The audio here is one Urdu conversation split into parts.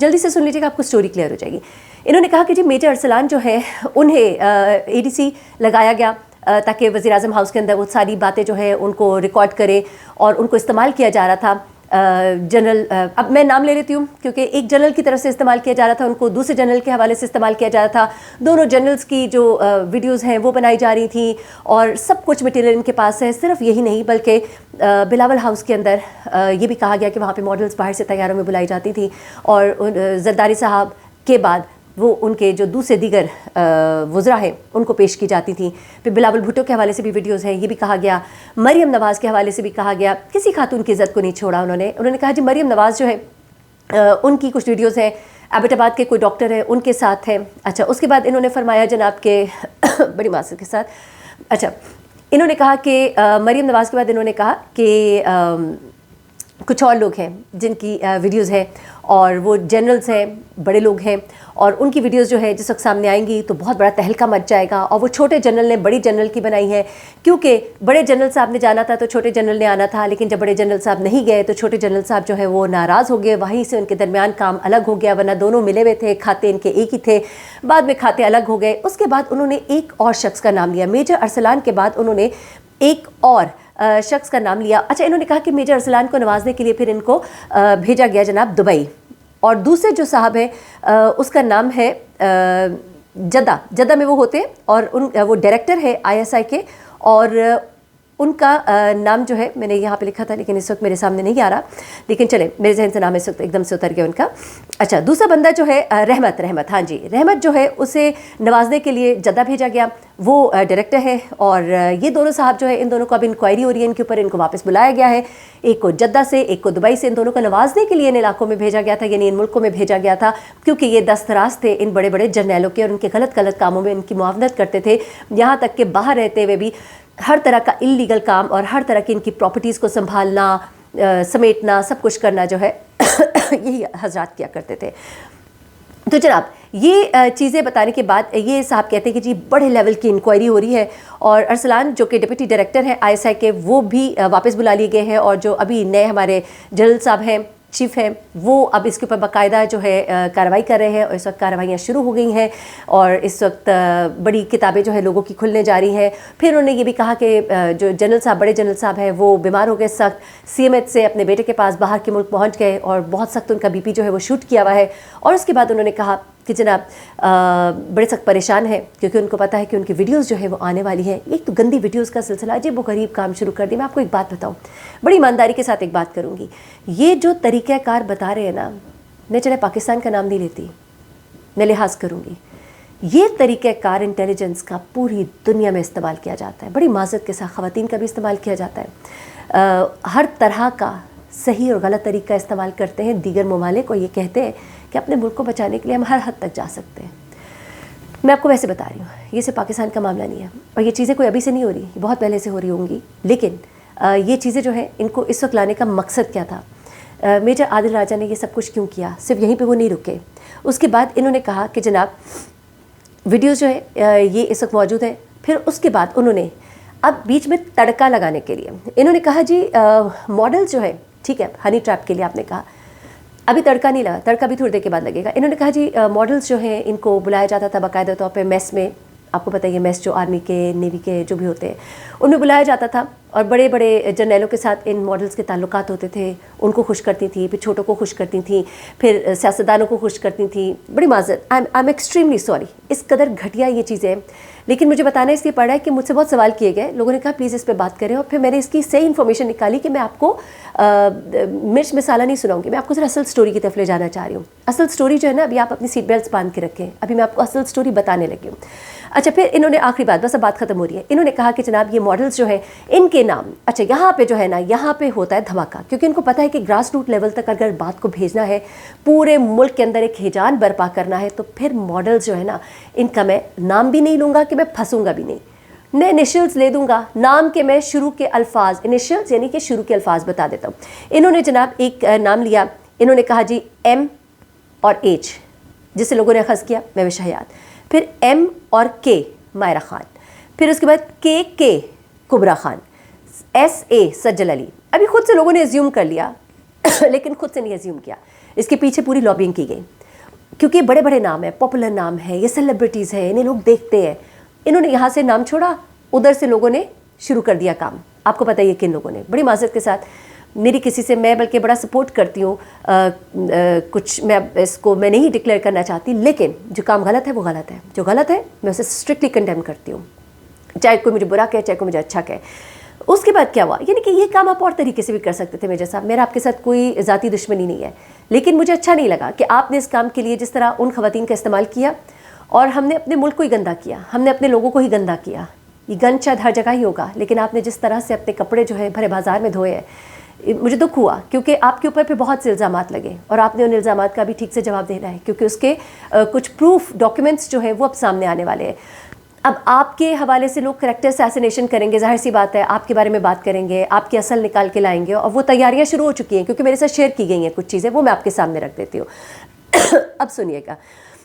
جلدی سے سن لیجیے گا, آپ کو اسٹوری کلیئر ہو جائے گی. انہوں نے کہا کہ جی میجر ارسلان جو ہے انہیں ADC لگایا گیا تاکہ وزیر اعظم ہاؤس کے اندر وہ ساری باتیں جو ہے ان کو ریکارڈ کرے, اور ان کو استعمال کیا جا رہا تھا جنرل, اب میں نام لے لیتی ہوں کیونکہ ایک جنرل کی طرف سے استعمال کیا جا رہا تھا, ان کو دوسرے جنرل کے حوالے سے استعمال کیا جا رہا تھا. دونوں جنرلز کی جو ویڈیوز ہیں وہ بنائی جا رہی تھیں, اور سب کچھ مٹیریل ان کے پاس ہے. صرف یہی نہیں بلکہ بلاول ہاؤس کے اندر یہ بھی کہا گیا کہ وہاں پہ ماڈلز باہر سے طیاروں میں بلائی جاتی تھیں, اور زرداری صاحب کے بعد وہ ان کے جو دوسرے دیگر وزراء ہیں ان کو پیش کی جاتی تھیں. پھر بلاول بھٹو کے حوالے سے بھی ویڈیوز ہیں, یہ بھی کہا گیا. مریم نواز کے حوالے سے بھی کہا گیا, کسی خاتون کی عزت کو نہیں چھوڑا انہوں نے کہا جی مریم نواز جو ہے ان کی کچھ ویڈیوز ہیں, ایبٹ آباد کے کوئی ڈاکٹر ہے ان کے ساتھ ہیں. اچھا, اس کے بعد انہوں نے فرمایا جناب کے بڑی معذرت کے ساتھ, اچھا انہوں نے کہا کہ مریم نواز کے بعد انہوں نے کہا کہ کچھ اور لوگ ہیں جن کی ویڈیوز ہیں, اور وہ جنرلز ہیں, بڑے لوگ ہیں, اور ان کی ویڈیوز جو ہے جس وقت سامنے آئیں گی تو بہت بڑا تہلکہ مچ جائے گا. اور وہ چھوٹے جنرل نے بڑی جنرل کی بنائی ہے, کیونکہ بڑے جنرل صاحب نے جانا تھا تو چھوٹے جنرل نے آنا تھا, لیکن جب بڑے جنرل صاحب نہیں گئے تو چھوٹے جنرل صاحب جو ہے وہ ناراض ہو گئے. وہیں سے ان کے درمیان کام الگ ہو گیا, ورنہ دونوں ملے ہوئے تھے, کھاتے ان کے ایک ہی تھے, بعد میں کھاتے الگ ہو گئے. اس کے بعد انہوں نے ایک اور شخص کا نام لیا, میجر ارسلان کے بعد انہوں نے ایک اور شخص کا نام لیا. اچھا, انہوں نے کہا کہ میجر ارسلان کو نوازنے کے لیے پھر ان کو بھیجا گیا جناب دبئی, اور دوسرے جو صاحب ہیں اس کا نام ہے جدہ میں وہ ہوتے ہیں, اور وہ ڈائریکٹر ہے ISI کے, اور ان کا نام جو ہے میں نے یہاں پہ لکھا تھا لیکن اس وقت میرے سامنے نہیں آ رہا, لیکن چلے میرے ذہن سے نام اس وقت ایک دم سے اتر گیا ان کا. اچھا, دوسرا بندہ جو ہے رحمت, ہاں جی رحمت جو ہے اسے نوازنے کے لیے جدہ بھیجا گیا, وہ ڈائریکٹر ہے. اور یہ دونوں صاحب جو ہے ان دونوں کو اب انکوائری ہو رہی ہے ان کے اوپر, ان کو واپس بلایا گیا ہے, ایک کو جدہ سے ایک کو دبئی سے. ان دونوں کو نوازنے کے لیے ان علاقوں میں بھیجا گیا تھا, یعنی ان ملکوں میں بھیجا گیا تھا, کیونکہ یہ دستراز تھے ان بڑے بڑے جرنیلوں کے, اور ان کے غلط کاموں میں ان کی معاونت کرتے تھے, یہاں تک کہ باہر رہتے ہوئے بھی ہر طرح کا انلیگل کام اور ہر طرح کی ان کی پراپرٹیز کو سنبھالنا, سمیٹنا, سب کچھ کرنا جو ہے یہی حضرات کیا کرتے تھے. تو جناب یہ چیزیں بتانے کے بعد یہ صاحب کہتے ہیں کہ جی بڑے لیول کی انکوائری ہو رہی ہے, اور ارسلان جو کہ ڈپٹی ڈائریکٹر ہیں ISI کے وہ بھی واپس بلا لیے گئے ہیں, اور جو ابھی نئے ہمارے جنرل صاحب ہیں, چیف ہیں, وہ اب اس کے اوپر باقاعدہ جو ہے کارروائی کر رہے ہیں, اور اس وقت کارروائیاں شروع ہو گئی ہیں, اور اس وقت بڑی کتابیں جو ہے لوگوں کی کھلنے جا رہی ہیں. پھر انہوں نے یہ بھی کہا کہ جو جنرل صاحب بڑے جنرل صاحب ہیں وہ بیمار ہو گئے سخت, CMH سے اپنے بیٹے کے پاس باہر کے ملک پہنچ گئے, اور بہت سخت ان کا BP جو ہے وہ شوٹ کیا ہوا ہے. اور اس کے بعد انہوں نے کہا کہ جناب بڑے سخت پریشان ہیں, کیونکہ ان کو پتہ ہے کہ ان کی ویڈیوز جو ہے وہ آنے والی ہیں. ایک تو گندی ویڈیوز کا سلسلہ عجیب و غریب کام شروع کر دی. میں آپ کو ایک بات بتاؤں, بڑی ایمانداری کے ساتھ ایک بات کروں گی, یہ جو طریقہ کار بتا رہے ہیں نا, میں چلے پاکستان کا نام نہیں لیتی, میں لحاظ کروں گی, یہ طریقہ کار انٹیلیجنس کا پوری دنیا میں استعمال کیا جاتا ہے. بڑی معذرت کے ساتھ خواتین کا بھی استعمال کیا جاتا ہے, ہر طرح کا صحیح اور غلط طریقہ استعمال کرتے ہیں دیگر ممالک, اور یہ کہتے ہیں کہ اپنے ملک کو بچانے کے لیے ہم ہر حد تک جا سکتے ہیں. میں آپ کو ویسے بتا رہی ہوں, یہ صرف پاکستان کا معاملہ نہیں ہے, اور یہ چیزیں کوئی ابھی سے نہیں ہو رہی, یہ بہت پہلے سے ہو رہی ہوں گی. لیکن یہ چیزیں جو ہیں ان کو اس وقت لانے کا مقصد کیا تھا, میجر عادل راجہ نے یہ سب کچھ کیوں کیا, صرف یہیں پہ وہ نہیں رکے. اس کے بعد انہوں نے کہا کہ جناب ویڈیوز جو ہے یہ اس وقت موجود ہے. پھر اس کے بعد انہوں نے اب بیچ میں تڑکا لگانے کے لیے انہوں نے کہا جی ماڈل جو ہے ٹھیک ہے ہنی ٹریپ کے لیے آپ نے کہا, ابھی تڑکا نہیں لگا, تڑکا بھی تھوڑی دیر کے بعد لگے گا. انہوں نے کہا جی ماڈلز جو ہیں ان کو بلایا جاتا تھا باقاعدہ طور پہ میس میں, آپ کو پتہ ہے یہ میس جو آرمی کے نیوی کے جو بھی ہوتے ہیں ان میں بلایا جاتا تھا, اور بڑے بڑے جرنیلوں کے ساتھ ان ماڈلز کے تعلقات ہوتے تھے, ان کو خوش کرتی تھیں, پھر چھوٹوں کو خوش کرتی تھیں, پھر سیاستدانوں کو خوش کرتی تھیں. بڑی معذرت, آئی ایم ایکسٹریملی سوری, اس قدر گھٹیا یہ چیزیں ہیں, لیکن مجھے بتانا اس لیے پڑا ہے کہ مجھ سے بہت سوال کیے گئے, لوگوں نے کہا پلیز اس پہ بات کریں, اور پھر میں نے اس کی صحیح انفارمیشن نکالی کہ میں آپ کو مرچ مسالہ نہیں سناؤں گی, میں آپ کو ذرا اصل اسٹوری کی طرف لے جانا چاہ رہی ہوں. اصل اسٹوری جو ہے نا, ابھی آپ اپنی سیٹ بیلٹس باندھ کے رکھیں, ابھی میں آپ کو اصل اسٹوری بتانے لگی ہوں. اچھا, پھر انہوں نے آخری بات, بس اب بات ختم ہو رہی ہے, انہوں نے کہا کہ جناب یہ ماڈلز جو ہیں ان کے نام, اچھا یہاں پہ جو ہے نا یہاں پہ ہوتا ہے دھماکہ, کیونکہ ان کو پتہ ہے کہ گراس روٹ لیول تک اگر بات کو بھیجنا ہے, پورے ملک کے اندر ایک ہیجان برپا کرنا ہے, تو پھر ماڈلز جو ہے نا ان کا میں نام بھی نہیں لوں گا کہ میں پھنسوں گا بھی نہیں, میں انیشلز لے دوں گا, نام کے میں شروع کے الفاظ, انیشلز یعنی کہ شروع کے الفاظ بتا دیتا ہوں. انہوں نے جناب ایک نام لیا, انہوں نے کہا جی M اور H, جسے لوگوں نے اخذ کیا مہوش حیات, پھر M اور K مائرہ خان, پھر اس کے بعد K کبرا خان, SA سجل علی. ابھی خود سے لوگوں نے ایزیوم کر لیا لیکن خود سے نہیں ایزیوم کیا, اس کے پیچھے پوری لابینگ کی گئی، کیونکہ بڑے بڑے نام ہیں، پاپولر نام ہیں، یہ سیلیبریٹیز ہیں، انہیں لوگ دیکھتے ہیں. انہوں نے یہاں سے نام چھوڑا، ادھر سے لوگوں نے شروع کر دیا کام. آپ کو پتہ ہے کن لوگوں نے. بڑی معذرت کے ساتھ میری کسی سے، میں بلکہ بڑا سپورٹ کرتی ہوں کچھ، میں اس کو میں نہیں ڈکلیئر کرنا چاہتی، لیکن جو کام غلط ہے وہ غلط ہے. جو غلط ہے میں اسے اسٹرکٹلی کنڈیم کرتی ہوں، چاہے کوئی مجھے برا کہے، چاہے کوئی مجھے اچھا کہے. اس کے بعد کیا ہوا، یعنی کہ یہ کام آپ اور طریقے سے بھی کر سکتے تھے میجر صاحب. میرا آپ کے ساتھ کوئی ذاتی دشمنی نہیں ہے، لیکن مجھے اچھا نہیں لگا کہ آپ نے اس کام کے لیے جس طرح ان خواتین کا استعمال کیا، اور ہم نے اپنے ملک کو ہی گندا کیا، ہم نے اپنے لوگوں کو ہی گندا کیا. یہ گند شاید ہر جگہ ہی ہوگا، لیکن آپ نے جس طرح سے اپنے کپڑے جو ہے بھرے بازار میں دھوئے ہیں، مجھے دکھ ہوا، کیونکہ آپ کے اوپر پہ بہت سے الزامات لگے، اور آپ نے ان الزامات کا بھی ٹھیک سے جواب دینا ہے، کیونکہ اس کے کچھ پروف ڈاکیومنٹس جو ہیں وہ اب سامنے آنے والے ہیں. اب آپ کے حوالے سے لوگ کریکٹر اسیسینیشن کریں گے، ظاہر سی بات ہے، آپ کے بارے میں بات کریں گے، آپ کی اصل نکال کے لائیں گے، اور وہ تیاریاں شروع ہو چکی ہیں، کیونکہ میرے ساتھ شیئر کی گئی ہیں کچھ چیزیں، وہ میں آپ کے سامنے رکھ دیتی ہوں. اب سنیے گا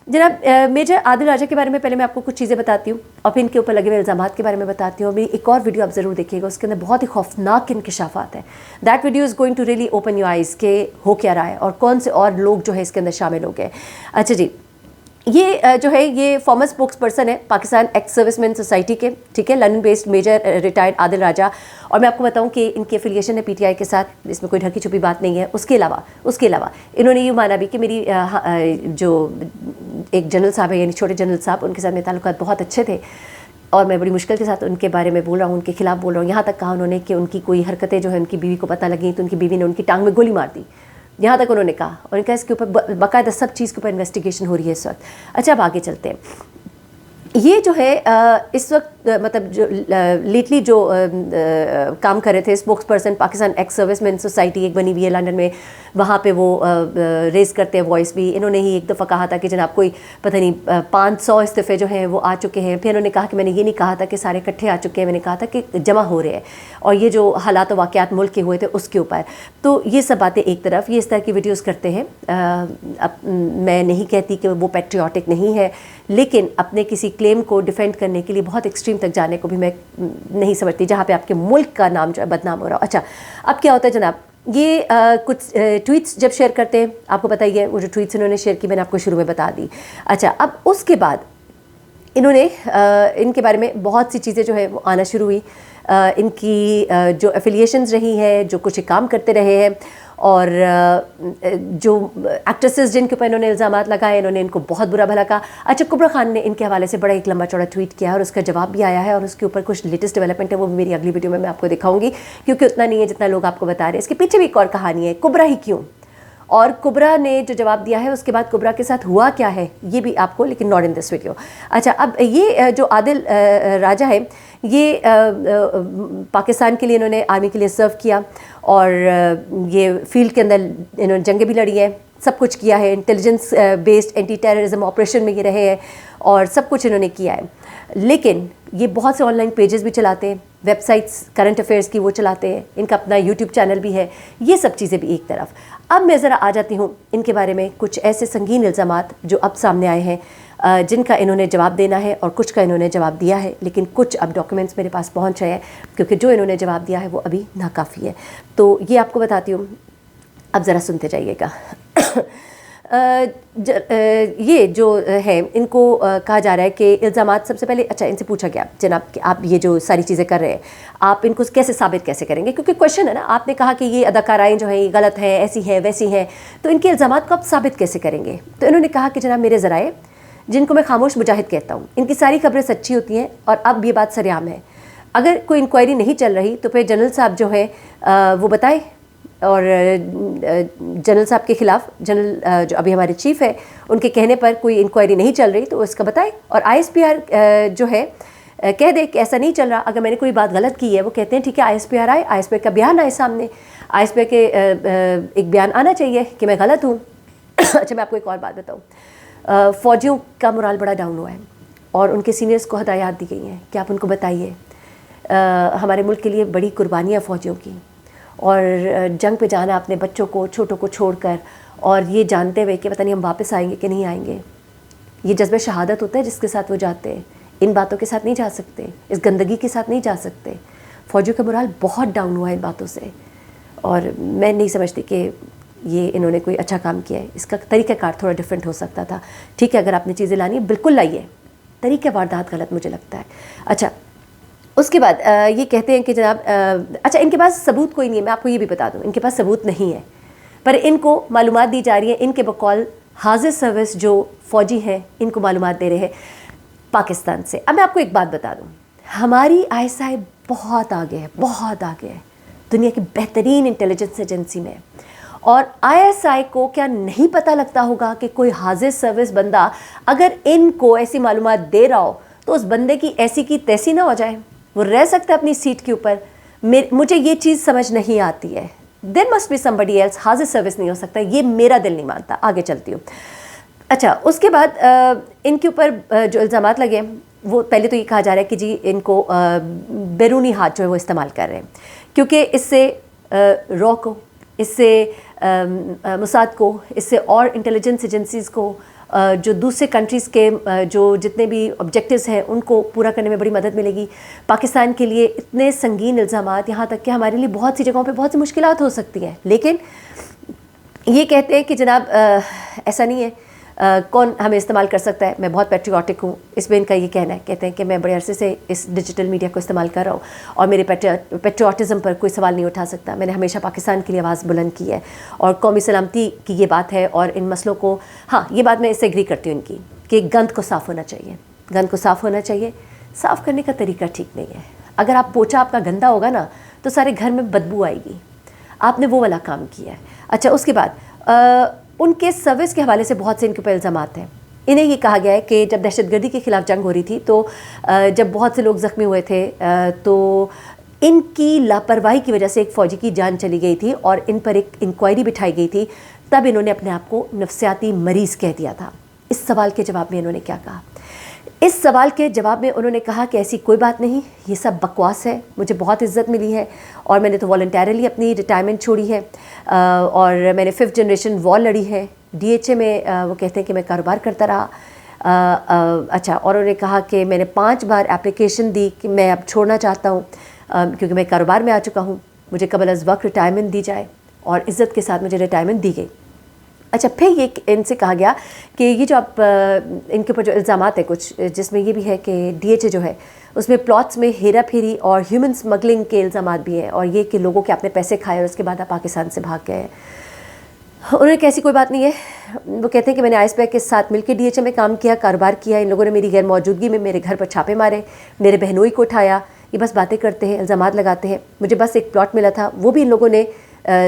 جناب، میجر عادل راجہ کے بارے میں پہلے میں آپ کو کچھ چیزیں بتاتی ہوں، اور پھر ان کے اوپر لگے ہوئے الزامات کے بارے میں بتاتی ہوں. میری ایک اور ویڈیو آپ ضرور دیکھیے گا، اس کے اندر بہت ہی خوفناک انکشافات ہیں. That video is going to really open your eyes کہ ہو کیا رہا ہے، اور کون سے اور لوگ جو ہے اس کے اندر شامل ہو گئے. اچھا جی، یہ جو ہے یہ فارمر اسپوکس پرسن ہے Pakistan ex servicemen society کے، ٹھیک ہے، لندن بیسڈ میجر ریٹائرڈ عادل راجہ. اور میں آپ کو بتاؤں کہ ان کی افیلیشن ہے پی ٹی آئی کے ساتھ، اس میں کوئی ڈھکی چھپی بات نہیں ہے. اس کے علاوہ انہوں نے یہ مانا بھی کہ میری جو ایک جنرل صاحب ہے، یعنی چھوٹے جنرل صاحب، ان کے ساتھ میرے تعلقات بہت اچھے تھے، اور میں بڑی مشکل کے ساتھ ان کے بارے میں بول رہا ہوں، ان کے خلاف بول رہا ہوں. یہاں تک کہا انہوں نے کہ ان کی کوئی حرکتیں جو ہے ان کی بیوی کو پتہ لگیں تو ان کی بیوی نے ان کی ٹانگ میں گولی مار دی، یہاں تک انہوں نے کہا. اور ان کا اس کے اوپر باقاعدہ سب چیز کے اوپر انویسٹیگیشن ہو رہی ہے اس وقت. اچھا اب آگے چلتے ہیں. یہ جو ہے اس وقت مطلب جو لیٹلی جو کام کر رہے تھے spokesperson Pakistan ex servicemen society ایک بنی ہوئی ہے لنڈن میں، وہاں پہ وہ ریز کرتے ہیں وائس بھی. انہوں نے ہی ایک دفعہ کہا تھا کہ جناب کوئی پتہ نہیں 500 استعفے جو ہیں وہ آ چکے ہیں. پھر انہوں نے کہا کہ میں نے یہ نہیں کہا تھا کہ سارے اکٹھے آ چکے ہیں، میں نے کہا تھا کہ جمع ہو رہے ہیں، اور یہ جو حالات و واقعات ملک کے ہوئے تھے اس کے اوپر. تو یہ سب باتیں ایک طرف، یہ اس طرح کی ویڈیوز کرتے ہیں. اب میں نہیں کہتی کہ وہ پیٹریوٹک نہیں ہے، لیکن اپنے کسی کلیم کو ڈیفینڈ کرنے کے لیے بہت ایکسٹریم تک جانے کو بھی میں نہیں سمجھتی، جہاں پہ آپ کے ملک کا نام جو ہے بدنام ہو رہا ہو. اچھا اب کیا ہوتا ہے جناب، یہ کچھ ٹویٹس جب شیئر کرتے ہیں، آپ کو بتائیے وہ جو ٹویٹس انہوں نے شیئر کی میں نے آپ کو شروع میں بتا دی. اچھا اب اس کے بعد انہوں نے ان کے بارے میں بہت سی چیزیں جو ہے وہ آنا شروع ہوئی. ان کی جو افیلیشنز رہی ہیں، جو کچھ کام کرتے رہے ہیں، اور جو ایکٹریسز جن کے اوپر انہوں نے الزامات لگائے، انہوں نے ان کو بہت برا بھلا کہا. اچھا کبرا خان نے ان کے حوالے سے بڑا ایک لمبا چوڑا ٹویٹ کیا، اور اس کا جواب بھی آیا ہے، اور اس کے اوپر کچھ لیٹسٹ ڈیولپمنٹ ہے، وہ بھی میری اگلی ویڈیو میں آپ کو دکھاؤں گی، کیونکہ اتنا نہیں ہے جتنا لوگ آپ کو بتا رہے ہیں. اس کے پیچھے بھی ایک اور کہانی ہے، کبرا ہی کیوں، اور کبرا نے جو جواب دیا ہے اس کے بعد کبرا کے ساتھ ہوا کیا ہے، یہ بھی آپ کو، لیکن ناٹ ان دس ویڈیو. اچھا اب یہ جو عادل راجہ ہے، یہ پاکستان کے لیے انہوں نے آرمی کے لیے سرو کیا، اور یہ فیلڈ کے اندر انہوں نے جنگیں بھی لڑی ہیں، سب کچھ کیا ہے. Intelligence based anti terrorism operation میں یہ رہے ہیں، اور سب کچھ انہوں نے کیا ہے. لیکن یہ بہت سے آن لائن پیجز بھی چلاتے ہیں، ویب سائٹس کرنٹ افیئرس کی وہ چلاتے ہیں، ان کا اپنا یوٹیوب چینل بھی ہے. یہ سب چیزیں بھی ایک طرف. اب میں ذرا آ جاتی ہوں ان کے بارے میں کچھ ایسے سنگین الزامات جو اب سامنے آئے ہیں، جن کا انہوں نے جواب دینا ہے، اور کچھ کا انہوں نے جواب دیا ہے، لیکن کچھ اب ڈاکیومنٹس میرے پاس پہنچ رہے ہیں، کیونکہ جو انہوں نے جواب دیا ہے وہ ابھی ناکافی ہے. تو یہ آپ کو بتاتی ہوں، اب ذرا سنتے جائیے گا. یہ جو ہے ان کو کہا جا رہا ہے کہ الزامات سب سے پہلے، اچھا ان سے پوچھا گیا جناب کہ آپ یہ جو ساری چیزیں کر رہے ہیں آپ ان کو کیسے ثابت کیسے کریں گے، کیونکہ کویشچن ہے نا، آپ نے کہا کہ یہ اداکارائیں جو ہیں یہ غلط ہیں، ایسی ہیں ویسی ہیں، تو ان کے الزامات کو آپ ثابت کیسے کریں گے. تو انہوں نے کہا کہ جناب میرے ذرائع، جن کو میں خاموش مجاہد کہتا ہوں، ان کی ساری خبریں سچی ہوتی ہیں، اور اب یہ بات سریعام ہے. اگر کوئی انکوائری نہیں چل رہی تو پھر جنرل صاحب جو ہیں وہ بتائے، اور جنرل صاحب کے خلاف، جنرل جو ابھی ہمارے چیف ہے ان کے کہنے پر کوئی انکوائری نہیں چل رہی تو اس کا بتائے، اور آئی ایس پی آر جو ہے کہہ دے کہ ایسا نہیں چل رہا. اگر میں نے کوئی بات غلط کی ہے، وہ کہتے ہیں ٹھیک ہے آئی ایس پی آر آئے، آئی ایس پی آر کا بیان آئے سامنے، آئی ایس پی آر کے ایک بیان آنا چاہیے کہ میں غلط ہوں. اچھا میں آپ کو ایک اور بات بتاؤں، فوجیوں کا مرال بڑا ڈاؤن ہوا ہے، اور ان کے سینئرز کو ہدایات دی گئی ہیں کہ آپ ان کو بتائیے. ہمارے ملک کے لیے بڑی قربانیاں فوجیوں کی، اور جنگ پہ جانا اپنے بچوں کو چھوٹوں کو چھوڑ کر، اور یہ جانتے ہوئے کہ پتہ نہیں ہم واپس آئیں گے کہ نہیں آئیں گے. یہ جذبہ شہادت ہوتا ہے جس کے ساتھ وہ جاتے ہیں. ان باتوں کے ساتھ نہیں جا سکتے، اس گندگی کے ساتھ نہیں جا سکتے. فوجیوں کا مرال بہت ڈاؤن ہوا ہے ان باتوں سے، اور میں نہیں سمجھتی کہ یہ انہوں نے کوئی اچھا کام کیا ہے. اس کا طریقہ کار تھوڑا ڈفرینٹ ہو سکتا تھا. ٹھیک ہے, اگر آپ نے چیزیں لانی ہے بالکل لائیے, طریقہ واردات غلط مجھے لگتا ہے. اچھا, اس کے بعد یہ کہتے ہیں کہ جناب اچھا ان کے پاس ثبوت کوئی نہیں ہے. میں آپ کو یہ بھی بتا دوں, ان کے پاس ثبوت نہیں ہے, پر ان کو معلومات دی جا رہی ہیں. ان کے بقول حاضر سروس جو فوجی ہیں ان کو معلومات دے رہے ہیں پاکستان سے. اب میں آپ کو ایک بات بتا دوں, ہماری ISI بہت آگے ہے, بہت آگے ہے, دنیا کی بہترین انٹیلیجنس ایجنسی میں. اور ISI کو کیا نہیں پتہ لگتا ہوگا کہ کوئی حاضر سروس بندہ اگر ان کو ایسی معلومات دے رہا ہو تو اس بندے کی ایسی کی تیسی نہ ہو جائے, وہ رہ سکتا ہے اپنی سیٹ کے اوپر. مجھے یہ چیز سمجھ نہیں آتی ہے. There must be somebody else, حاضر سروس نہیں ہو سکتا, یہ میرا دل نہیں مانتا. آگے چلتی ہوں. اچھا, اس کے بعد ان کے اوپر جو الزامات لگے وہ پہلے تو یہ کہا جا رہا ہے کہ جی ان کو بیرونی ہاتھ جو ہے وہ استعمال کر رہے ہیں, کیونکہ اس سے را کو, اس سے موساد کو, اس سے اور انٹیلیجنس ایجنسیز کو, جو دوسرے کنٹریز کے جو جتنے بھی آبجیکٹیوز ہیں ان کو پورا کرنے میں بڑی مدد ملے گی. پاکستان کے لیے اتنے سنگین الزامات, یہاں تک کہ ہمارے لیے بہت سی جگہوں پہ بہت سی مشکلات ہو سکتی ہیں. لیکن یہ کہتے ہیں کہ جناب ایسا نہیں ہے, کون ہمیں استعمال کر سکتا ہے. میں بہت پیٹریوٹک ہوں, اس میں ان کا یہ کہنا ہے. کہتے ہیں کہ میں بڑے عرصے سے اس ڈیجیٹل میڈیا کو استعمال کر رہا ہوں اور میرے پیٹریوٹزم پر کوئی سوال نہیں اٹھا سکتا. میں نے ہمیشہ پاکستان کے لیے آواز بلند کی ہے اور قومی سلامتی کی یہ بات ہے اور ان مسئلوں کو, ہاں یہ بات میں اس سے ایگری کرتی ہوں ان کی کہ گند کو صاف ہونا چاہیے, گند کو صاف ہونا چاہیے. صاف کرنے کا طریقہ ٹھیک نہیں ہے. اگر آپ پوچھا آپ کا گندا ہوگا نا تو سارے گھر میں بدبو آئے گی. آپ نے وہ والا کام کیا ہے. اچھا, اس کے بعد ان کے سروس کے حوالے سے بہت سے ان کے اوپر الزامات ہیں. انہیں یہ کہا گیا ہے کہ جب دہشت گردی کے خلاف جنگ ہو رہی تھی تو جب بہت سے لوگ زخمی ہوئے تھے تو ان کی لاپرواہی کی وجہ سے ایک فوجی کی جان چلی گئی تھی اور ان پر ایک انکوائری بٹھائی گئی تھی. تب انہوں نے اپنے آپ کو نفسیاتی مریض کہہ دیا تھا. اس سوال کے جواب میں انہوں نے کیا کہا؟ اس سوال کے جواب میں انہوں نے کہا کہ ایسی کوئی بات نہیں, یہ سب بکواس ہے. مجھے بہت عزت ملی ہے اور میں نے تو والنٹیرلی اپنی ریٹائرمنٹ چھوڑی ہے اور میں نے 5th جنریشن وار لڑی ہے. DHA میں وہ کہتے ہیں کہ میں کاروبار کرتا رہا. اچھا, اور انہوں نے کہا کہ میں نے 5 بار اپلیکیشن دی کہ میں اب چھوڑنا چاہتا ہوں کیونکہ میں کاروبار میں آ چکا ہوں, مجھے قبل از وقت ریٹائرمنٹ دی جائے, اور عزت کے ساتھ مجھے ریٹائرمنٹ دی گئی. اچھا, پھر یہ ان سے کہا گیا کہ یہ جو آپ ان کے اوپر جو الزامات ہیں کچھ, جس میں یہ بھی ہے کہ DHA جو ہے اس میں پلاٹس میں ہیرا پھیری اور ہیومن اسمگلنگ کے الزامات بھی ہیں, اور یہ کہ لوگوں کے اپنے پیسے کھائے اور اس کے بعد آپ پاکستان سے بھاگ گئے ہیں. انہوں نے کیسی کوئی بات نہیں ہے. وہ کہتے ہیں کہ میں نے ISPAC کے ساتھ مل کے DHA میں کام کیا, کاروبار کیا. ان لوگوں نے میری غیر موجودگی میں میرے گھر پر چھاپے مارے, میرے بہنوئی کو اٹھایا. یہ بس باتیں کرتے ہیں, الزامات لگاتے ہیں. مجھے بس ایک پلاٹ ملا تھا, وہ بھی ان لوگوں نے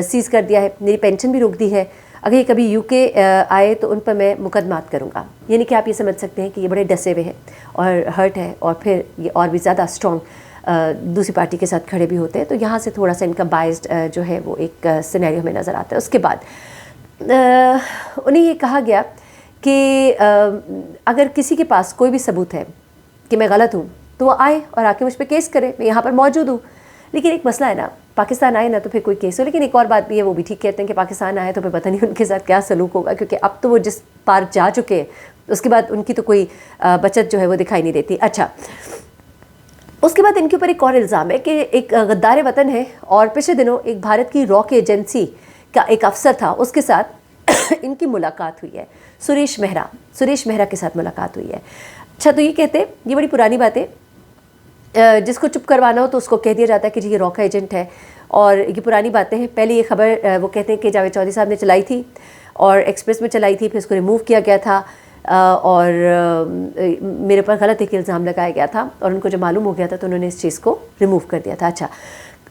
سیز کر دیا ہے. میری پینشن بھی روک دی ہے. اگر یہ کبھی UK آئے تو ان پر میں مقدمات کروں گا. یعنی کہ آپ یہ سمجھ سکتے ہیں کہ یہ بڑے ڈسے ہوئے ہیں اور ہرٹ ہے, اور پھر یہ اور بھی زیادہ اسٹرانگ دوسری پارٹی کے ساتھ کھڑے بھی ہوتے ہیں. تو یہاں سے تھوڑا سا ان کا بائسڈ جو ہے وہ ایک سینیریو ہمیں نظر آتا ہے. اس کے بعد انہیں یہ کہا گیا کہ اگر کسی کے پاس کوئی بھی ثبوت ہے کہ میں غلط ہوں تو وہ آئے اور آ کے مجھ پہ کیس کرے, میں یہاں پر موجود ہوں. لیکن ایک مسئلہ ہے نا, پاکستان آئے نا تو پھر کوئی کیس ہو. لیکن ایک اور بات بھی ہے, وہ بھی ٹھیک کہتے ہیں کہ پاکستان آئے تو پھر پتہ نہیں ان کے ساتھ کیا سلوک ہوگا, کیونکہ اب تو وہ جس پار جا چکے ہیں اس کے بعد ان کی تو کوئی بچت جو ہے وہ دکھائی نہیں دیتی. اچھا, اس کے بعد ان کے اوپر ایک اور الزام ہے کہ ایک غدار وطن ہے, اور پچھلے دنوں ایک بھارت کی را کی ایجنسی کا ایک افسر تھا, اس کے ساتھ ان کی ملاقات ہوئی ہے. سریش مہرا کے ساتھ ملاقات ہوئی ہے. اچھا, تو یہ کہتے ہیں یہ بڑی پرانی بات ہے, جس کو چپ کروانا ہو تو اس کو کہہ دیا جاتا ہے کہ جی یہ را کا ایجنٹ ہے, اور یہ پرانی باتیں ہیں. پہلے یہ خبر وہ کہتے ہیں کہ جاوید چودھری صاحب نے چلائی تھی اور ایکسپریس میں چلائی تھی, پھر اس کو ریموو کیا گیا تھا اور میرے پر غلط ایک الزام لگایا گیا تھا, اور ان کو جب معلوم ہو گیا تھا تو انہوں نے اس چیز کو ریموو کر دیا تھا. اچھا,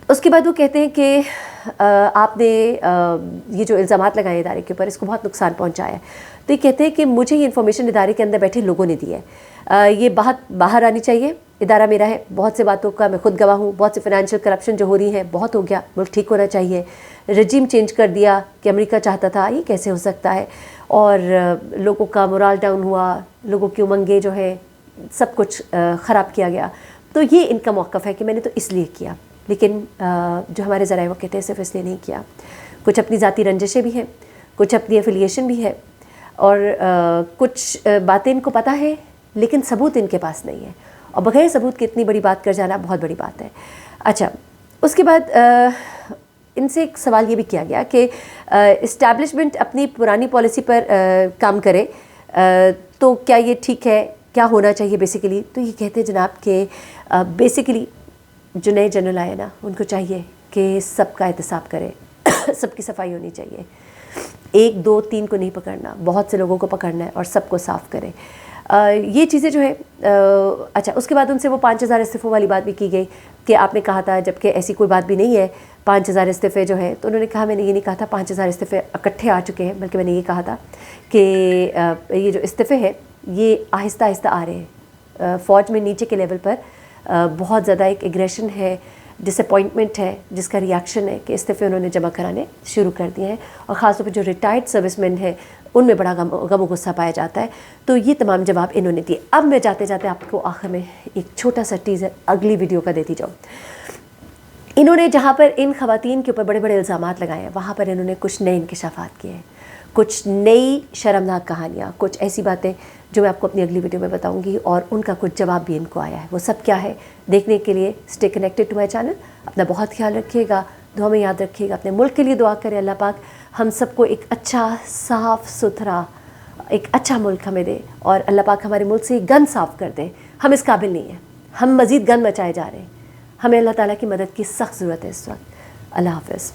اس کے بعد وہ کہتے ہیں کہ آپ نے یہ جو الزامات لگائے ادارے کے اوپر, اس کو بہت نقصان پہنچایا ہے. تو یہ کہتے ہیں کہ مجھے یہ انفارمیشن ادارے کے اندر بیٹھے لوگوں نے دی ہے, یہ بات باہر آنی چاہیے. ادارہ میرا ہے, بہت سے باتوں کا میں خود گواہ ہوں. بہت سے فائنینشیل کرپشن جو ہو رہی ہے بہت ہو گیا, ملک ٹھیک ہونا چاہیے. رجیم چینج کر دیا کہ امریکہ چاہتا تھا, یہ کیسے ہو سکتا ہے, اور لوگوں کا مورال ڈاؤن ہوا, لوگوں کی امنگیں جو ہے سب کچھ خراب کیا گیا. تو یہ ان کا موقف ہے کہ میں نے تو اس لیے کیا, لیکن جو ہمارے ذرائع وہ کہتے ہیں صرف اس لیے نہیں کیا. کچھ اپنی ذاتی رنجشیں بھی ہیں, کچھ اپنی ایفیلیشن بھی ہے, اور کچھ باتیں ان کو پتہ ہے لیکن ثبوت ان کے پاس نہیں ہے, اور بغیر ثبوت کی اتنی بڑی بات کر جانا بہت بڑی بات ہے. اچھا, اس کے بعد ان سے ایک سوال یہ بھی کیا گیا کہ اسٹیبلشمنٹ اپنی پرانی پالیسی پر کام کرے تو کیا یہ ٹھیک ہے، کیا ہونا چاہیے بیسیکلی؟ تو یہ کہتے ہیں جناب کہ بیسیکلی جو نئے جنرل آئے نا ان کو چاہیے کہ سب کا احتساب کرے، سب کی صفائی ہونی چاہیے، 1 2 3 کو نہیں پکڑنا، بہت سے لوگوں کو پکڑنا ہے اور سب کو صاف کرے. یہ چیزیں جو ہے اچھا اس کے بعد ان سے وہ 5000 استعفوں والی بات بھی کی گئی کہ آپ نے کہا تھا، جبکہ ایسی کوئی بات بھی نہیں ہے 5000 استعفے جو ہے. تو انہوں نے کہا میں نے یہ نہیں کہا تھا 5000 استعفے اکٹھے آ چکے ہیں، بلکہ میں نے یہ کہا تھا کہ یہ جو استعفے ہیں یہ آہستہ آہستہ آ رہے ہیں. فوج میں نیچے کے لیول پر بہت زیادہ ایک ایگریشن ہے، ڈس اپوائنٹمنٹ ہے، جس کا ریئیکشن ہے کہ استعفے انہوں نے جمع کرانے شروع کر دیے ہیں، اور خاص طور پہ جو ریٹائرڈ سروس مین ہیں ان میں بڑا غم و غصہ پایا جاتا ہے. تو یہ تمام جواب انہوں نے دیے. اب میں جاتے جاتے آپ کو آخر میں ایک چھوٹا سا ٹیزر اگلی ویڈیو کا دیتی جاؤں. انہوں نے جہاں پر ان خواتین کے اوپر بڑے بڑے الزامات لگائے ہیں وہاں پر انہوں نے کچھ نئے انکشافات کیے ہیں، کچھ نئی شرمناک کہانیاں، کچھ ایسی باتیں جو میں آپ کو اپنی اگلی ویڈیو میں بتاؤں گی، اور ان کا کچھ جواب بھی ان کو آیا ہے. وہ سب کیا ہے دیکھنے کے لیے stay connected to my channel. اپنا بہت خیال رکھیے گا، دعا میں یاد رکھیے گا، اپنے ملک کے لیے دعا کریں اللہ پاک ہم سب کو ایک اچھا صاف ستھرا ایک اچھا ملک ہمیں دے، اور اللہ پاک ہمارے ملک سے گند صاف کر دے. ہم اس قابل نہیں ہیں، ہم مزید گند مچائے جا رہے ہیں. ہمیں اللہ تعالیٰ کی مدد کی سخت ضرورت ہے اس وقت. اللہ حافظ.